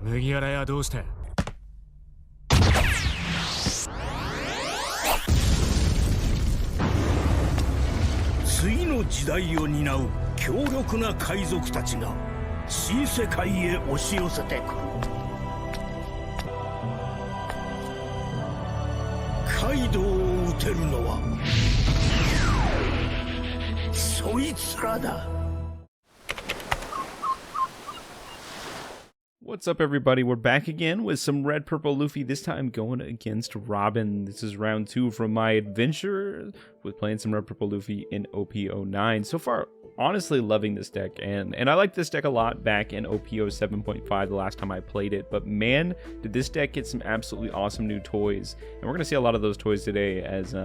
麦わら屋どうした？次の時代を担う強力な海賊たちが新世界へ押し寄せてくる。カイドウを討てるのはそいつらだ。What's up, everybody? We're back again with some Red Purple Luffy, this time going against Robin. This is round 2 from my adventure with playing some Red Purple Luffy in OP09. So far, honestly loving this deck, and I liked this deck a lot back in OP07.5 the last time I played it, but man, did this deck get some absolutely awesome new toys, and we're going to see a lot of those toys today as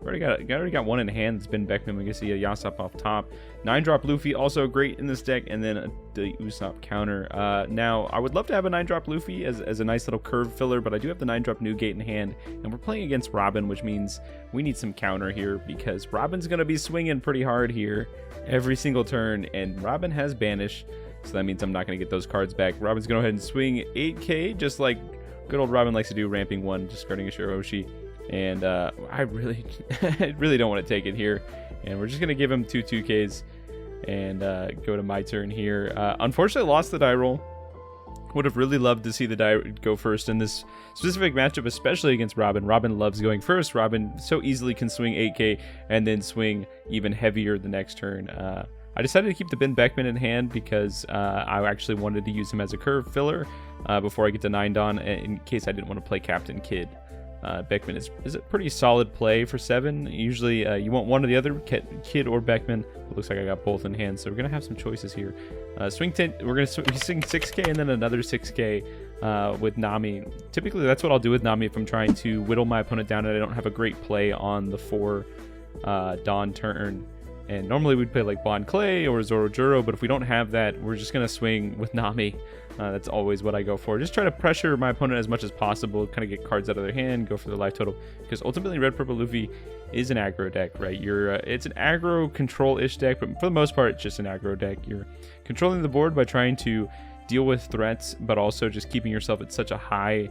we already got one in hand. It's been Beckman. We can see a Yasop off top. 9-drop Luffy, also great in this deck, and then the Usopp counter. Now, I would love to have a 9-drop Luffy as a nice little curve filler, but I do have the 9-drop Newgate in hand, and we're playing against Robin, which means we need some counter here, because Robin's going to be swinging pretty hard here every single turn, and Robin has Banish, so that means I'm not going to get those cards back. Robin's going to go ahead and swing 8k, just like good old Robin likes to do, ramping 1, discarding a Shiroshi. And I really don't want to take it here, and we're just gonna give him 2Ks and go to my turn here. Unfortunately, lost the die roll. Would have really loved to see the die go first in this specific matchup, especially against Robin. Robin loves going first. Robin so easily can swing 8k and then swing even heavier the next turn. I decided to keep the Ben Beckman in hand because I actually wanted to use him as a curve filler before I get to 9 Dawn, in case I didn't want to play Captain Kid. Beckman is a pretty solid play for 7. Usually you want one or the other, Kid or Beckman. It looks like I got both in hand, so we're going to have some choices here. Swing 10, we're going to swing 6k and then another 6k with Nami. Typically that's what I'll do with Nami if I'm trying to whittle my opponent down and I don't have a great play on the 4 Dawn turn. And normally we'd play like Bon Clay or Zorojuro, but if we don't have that, we're just going to swing with Nami. That's always what I go for. Just try to pressure my opponent as much as possible, kind of get cards out of their hand, go for their life total. Because ultimately, Red Purple Luffy is an aggro deck, right? It's an aggro control-ish deck, but for the most part, it's just an aggro deck. You're controlling the board by trying to deal with threats, but also just keeping yourself at such a high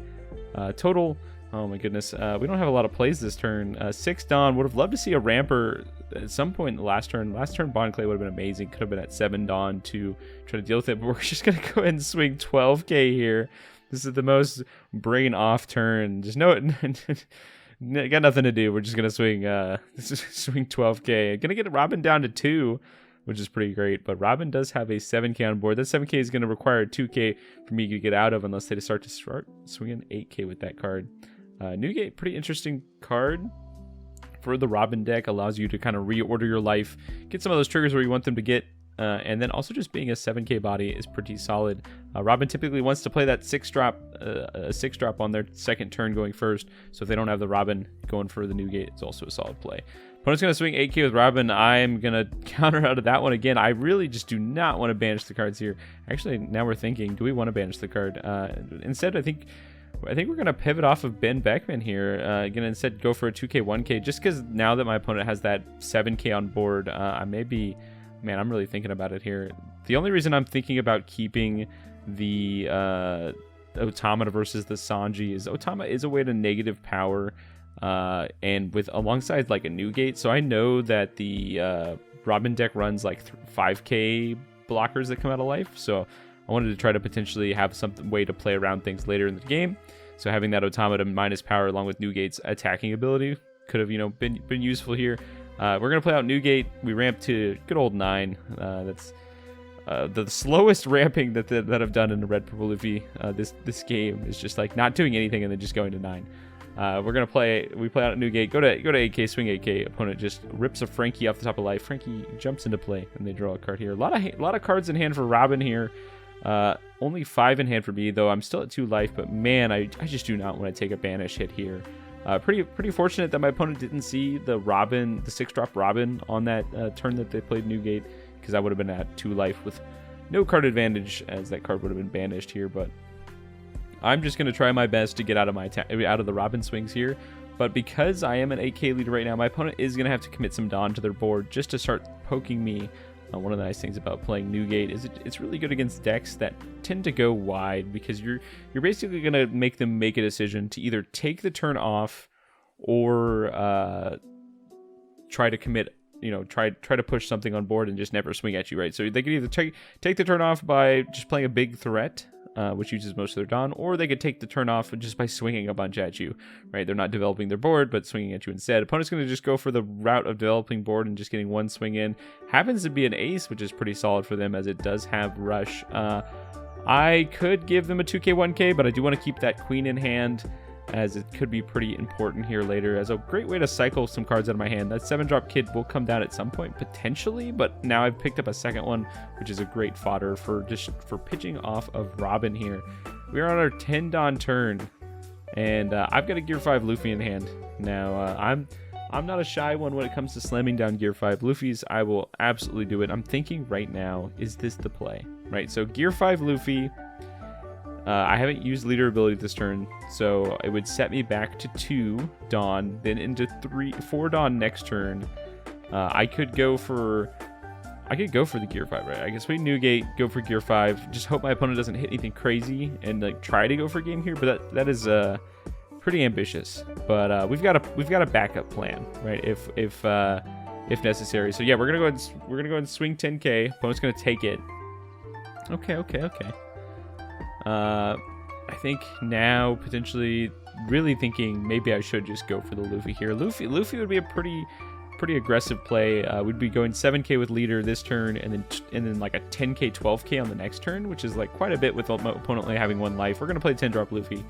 total. Oh my goodness, we don't have a lot of plays this turn. 6 Dawn, would have loved to see a ramper at some point in the last turn. Last turn Bon Clay would have been amazing. Could have been at 7 Dawn to try to deal with it, but we're just going to go ahead and swing 12k here. This is the most brain off turn. Just know it. Got nothing to do. We're just going to swing swing 12k. Going to get Robin down to 2, which is pretty great, but Robin does have a 7k on board. That 7k is going to require 2k for me to get out of unless they start swinging 8k with that card. Newgate, pretty interesting card for the Robin deck. Allows you to kind of reorder your life, get some of those triggers where you want them to get, and then also just being a 7k body is pretty solid. Robin typically wants to play that 6-drop, a 6-drop on their second turn going first, so if they don't have the Robin going for the Newgate, it's also a solid play. Opponent's going to swing 8k with Robin. I'm going to counter out of that one again. I really just do not want to banish the cards here. Actually, now we're thinking, do we want to banish the card? Instead, I think we're going to pivot off of Ben Beckman here. Gonna instead go for a 2k, 1k, just because now that my opponent has that 7k on board, I'm really thinking about it here. The only reason I'm thinking about keeping the Otama versus the Sanji is Otama is a way to negative power, and with alongside like a Newgate, so I know that the Robin deck runs like 5k blockers that come out of life, so I wanted to try to potentially have some way to play around things later in the game. So having that Automata minus power along with Newgate's attacking ability could have, been useful here. We're going to play out Newgate. We ramp to good old 9. That's the slowest ramping that I've done in the Red Purple Luffy. This game is just like not doing anything and then just going to 9. We play out Newgate, go to 8k, swing 8k. Opponent just rips a Frankie off the top of life. Frankie jumps into play and they draw a card here. A lot of cards in hand for Robin here. Only 5 in hand for me, though I'm still at 2 life, but man, I just do not want to take a banish hit here. Pretty fortunate that my opponent didn't see the 6-drop Robin on that turn that they played Newgate, because I would have been at 2 life with no card advantage, as that card would have been banished here. But I'm just going to try my best to get out of the Robin swings here. But because I am an 8k leader right now, my opponent is going to have to commit some Dawn to their board just to start poking me One of the nice things about playing Newgate is it's really good against decks that tend to go wide, because you're basically going to make them make a decision to either take the turn off or try to commit, try to push something on board and just never swing at you, right? So they could either take the turn off by just playing a big threat, which uses most of their Dawn, or they could take the turn off just by swinging a bunch at you, right? They're not developing their board, but swinging at you instead. Opponent's going to just go for the route of developing board and just getting one swing in. Happens to be an ace, which is pretty solid for them, as it does have rush. I could give them a 2k, 1k, but I do want to keep that queen in hand, as it could be pretty important here later, as a great way to cycle some cards out of my hand. That 7-drop kid will come down at some point, potentially, but now I've picked up a second one, which is a great fodder for pitching off of Robin here. We are on our 10 Dawn turn, and I've got a Gear 5 Luffy in hand. Now, I'm not a shy one when it comes to slamming down Gear 5 Luffys. I will absolutely do it. I'm thinking right now, is this the play? Right, so Gear 5 Luffy. I haven't used leader ability this turn, so it would set me back to 2 Dawn, then into 4 Dawn next turn. I could go for the Gear 5, right? I guess we Newgate, go for Gear 5. Just hope my opponent doesn't hit anything crazy and like try to go for a game here, but that is pretty ambitious. But we've got a backup plan, right? If necessary. So yeah, we're gonna go and swing 10k. Opponent's gonna take it. Okay. I think now potentially really thinking maybe I should just go for the Luffy here. Luffy would be a pretty aggressive play. We'd be going 7k with leader this turn, and then like a 10k, 12k on the next turn, which is like quite a bit with my opponent only having 1 life. We're gonna play 10-drop Luffy.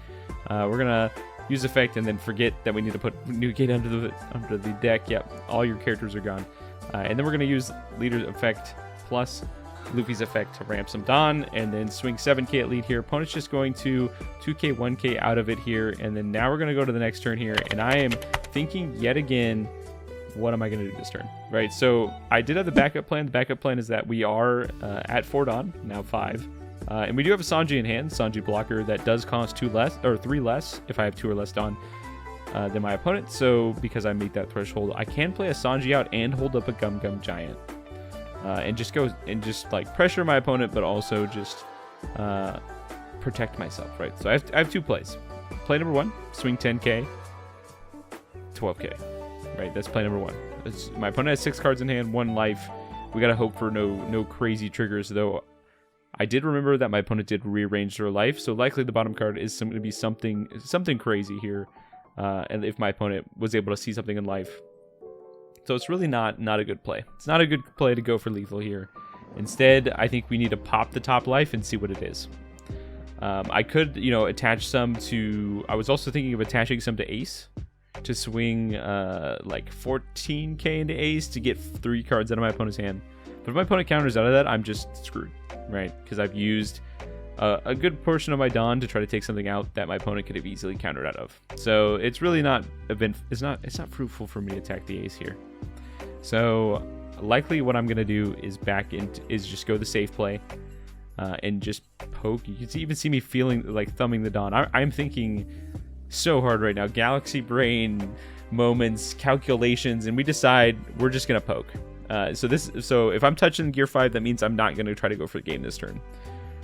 We're gonna use effect and then forget that we need to put Newgate under the deck. Yep, all your characters are gone. And then we're gonna use leader's effect plus Luffy's effect to ramp some Dawn, and then swing 7k at lead here. Opponent's just going to 2k, 1k out of it here, and then now we're going to go to the next turn here, and I am thinking yet again, what am I going to do this turn, right? So I did have the backup plan. The backup plan is that we are at 4 Dawn, now 5, and we do have a Sanji in hand, Sanji blocker, that does cost 3 less if I have 2 or less Dawn than my opponent. So because I meet that threshold, I can play a Sanji out and hold up a Gum Gum Giant. And just go and just like pressure my opponent, but also just protect myself, right? So I have 2 plays. Play number 1, swing 10k, 12k, right? That's play number 1. My opponent has 6 cards in hand, 1 life. We gotta hope for no crazy triggers, though. I did remember that my opponent did rearrange their life, so likely the bottom card is going to be something crazy here. And if my opponent was able to see something in life. So it's really not a good play. It's not a good play to go for lethal here. Instead, I think we need to pop the top life and see what it is. I could, attach some to... I was also thinking of attaching some to Ace to swing like 14k into Ace to get 3 cards out of my opponent's hand. But if my opponent counters out of that, I'm just screwed, right? Because I've used a good portion of my Dawn to try to take something out that my opponent could have easily countered out of. So it's really it's not fruitful for me to attack the Ace here. So likely what I'm gonna do is just go the safe play and just poke. You can even see me feeling like thumbing the Dawn. I'm thinking so hard right now. Galaxy brain moments, calculations, and we decide we're just gonna poke. So if I'm touching Gear 5, that means I'm not gonna try to go for the game this turn.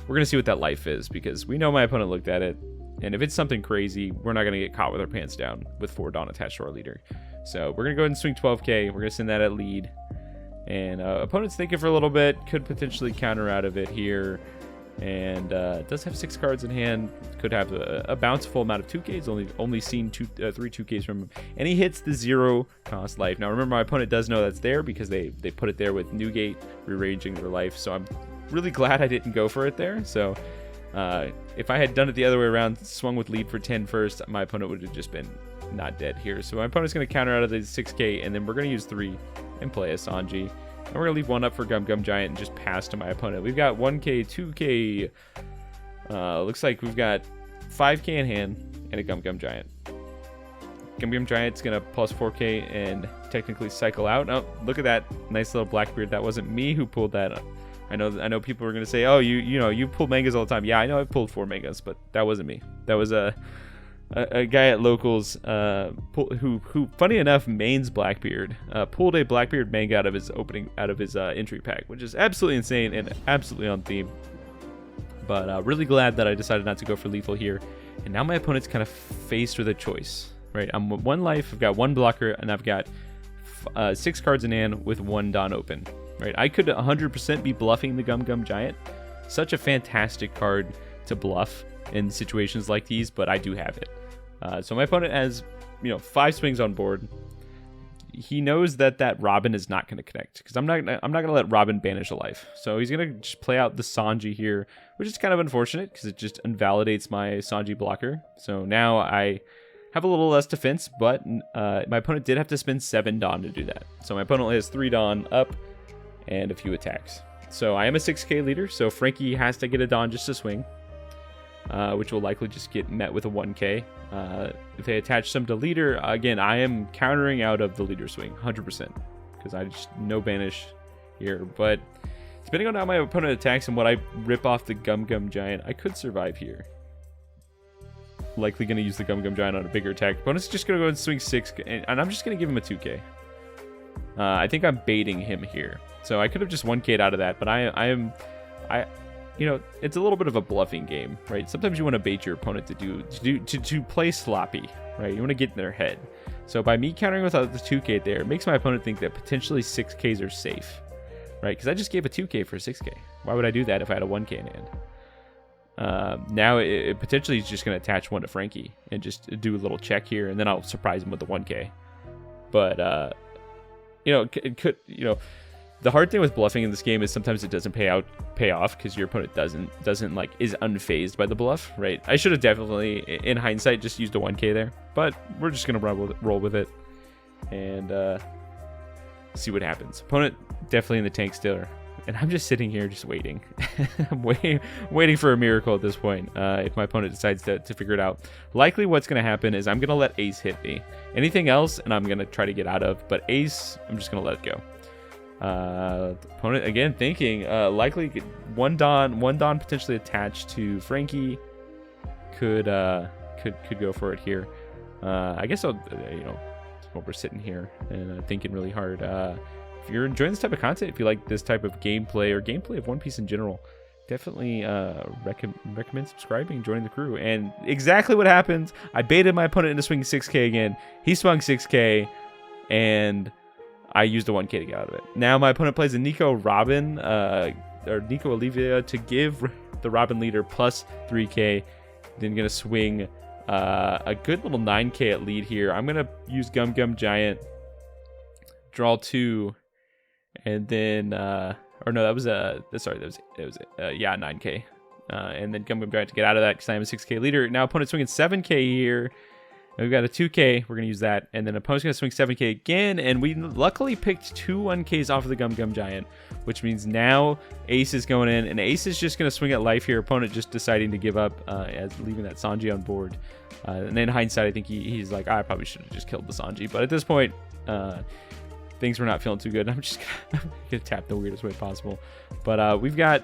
We're going to see what that life is, because we know my opponent looked at it, and if it's something crazy, we're not going to get caught with our pants down with 4 Dawn attached to our leader. So we're going to go ahead and swing 12k. We're going to send that at lead, and opponent's thinking for a little bit, could potentially counter out of it here, and does have 6 cards in hand, could have a bountiful amount of 2ks, only seen 3 2ks from him, and he hits the 0 cost life. Now remember, my opponent does know that's there because they put it there with Newgate rearranging their life, so I'm really glad I didn't go for it there. So if I had done it the other way around, swung with lead for 10 first, my opponent would have just been not dead here. So my opponent's going to counter out of the 6k, and then we're going to use 3 and play a Sanji, and we're going to leave 1 up for Gum Gum Giant and just pass to my opponent. We've got 1k, 2k, looks like we've got 5k in hand and a Gum Gum Giant. Gum Gum Giant's going to plus 4k and technically cycle out. Oh, look at that nice little Blackbeard. That wasn't me who pulled that up. I know people are going to say, oh, you pull mangas all the time. Yeah, I know I've pulled 4 mangas, but that wasn't me. That was a guy at locals who funny enough mains Blackbeard, pulled a Blackbeard manga out of his entry pack, which is absolutely insane and absolutely on theme. But really glad that I decided not to go for lethal here. And now my opponent's kind of faced with a choice, right? I'm with 1 life, I've got 1 blocker, and I've got 6 cards in hand with 1 Dawn open, right? I could 100% be bluffing the Gum Gum Giant. Such a fantastic card to bluff in situations like these, but I do have it. So my opponent has, 5 swings on board. He knows that Robin is not going to connect, because I'm not going to let Robin banish a life. So he's going to just play out the Sanji here, which is kind of unfortunate because it just invalidates my Sanji blocker. So now I have a little less defense, but my opponent did have to spend 7 Dawn to do that. So my opponent has 3 Dawn up and a few attacks. So I am a 6k leader, so Frankie has to get a Dawn just to swing, which will likely just get met with a 1k. If they attach some to leader, again, I am countering out of the leader swing 100% because I just no banish here. But depending on how my opponent attacks and what I rip off the Gum Gum Giant, I could survive here. Likely going to use the Gum Gum Giant on a bigger attack. Opponent's just going to go and swing 6, and I'm just going to give him a 2k. I think I'm baiting him here, so I could have just 1k'd out of that, but it's a little bit of a bluffing game, right? Sometimes you want to bait your opponent to play sloppy, right? You want to get in their head. So by me countering without the 2k there, it makes my opponent think that potentially 6ks are safe, right? Because I just gave a 2k for a 6k. Why would I do that if I had a 1k in hand? Now it potentially is just going to attach 1 to Frankie and just do a little check here, and then I'll surprise him with the 1k. But it could, the hard thing with bluffing in this game is sometimes it doesn't pay off because your opponent is unfazed by the bluff, right? I should have definitely, in hindsight, just used a 1k there, but we're just gonna roll with it and see what happens. Opponent definitely in the tank still, and I'm just sitting here just waiting. I'm waiting for a miracle at this point. If my opponent decides to figure it out, likely what's gonna happen is I'm gonna let Ace hit me. Anything else, and I'm gonna try to get out of, but Ace, I'm just gonna let it go. The opponent again thinking likely 1 Dawn potentially attached to Frankie could go for it here. I guess I'll while we're sitting here and thinking really hard. If you're enjoying this type of content, if you like this type of gameplay or gameplay of One Piece in general, definitely recommend subscribing and joining the crew. And exactly what happened, I baited my opponent into swinging 6k again. He swung 6k and I used a 1k to get out of it. Now my opponent plays a Nico Robin, or Nico Olivia to give the Robin leader plus 3k. Then gonna swing a good little 9k at lead here. I'm gonna use Gum Gum Giant, draw 2, and then or no, that was 9k. And then Gum Gum Giant to get out of that because I am a 6k leader. Now opponent swinging 7k here. And we've got a 2k, we're going to use that, and then opponent's going to swing 7k again, and we luckily picked 2 1ks off of the Gum Gum Giant, which means now Ace is going in, and Ace is just going to swing at life here, opponent just deciding to give up as leaving that Sanji on board. And in hindsight, I think he's like, I probably should have just killed the Sanji, but at this point, things were not feeling too good. I'm just going to tap the weirdest way possible. But we've got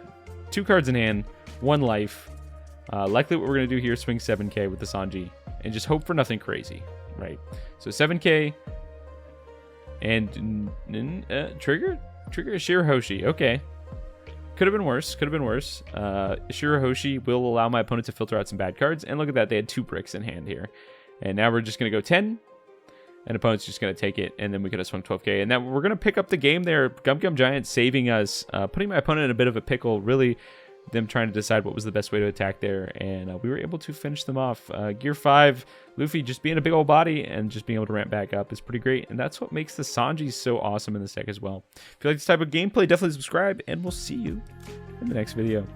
2 cards in hand, 1 life. Likely what we're going to do here is swing 7k with the Sanji and just hope for nothing crazy, right? So 7k and trigger Shirahoshi. Okay, could have been worse. Shirahoshi will allow my opponent to filter out some bad cards, and look at that, they had 2 bricks in hand here, and now we're just going to go 10, and opponent's just going to take it, and then we could have swung 12k, and now we're going to pick up the game there. Gum Gum Giant saving us, putting my opponent in a bit of a pickle, really them trying to decide what was the best way to attack there, and we were able to finish them off. Gear 5, Luffy just being a big old body and just being able to ramp back up is pretty great, and that's what makes the Sanji so awesome in this deck as well. If you like this type of gameplay, definitely subscribe, and we'll see you in the next video.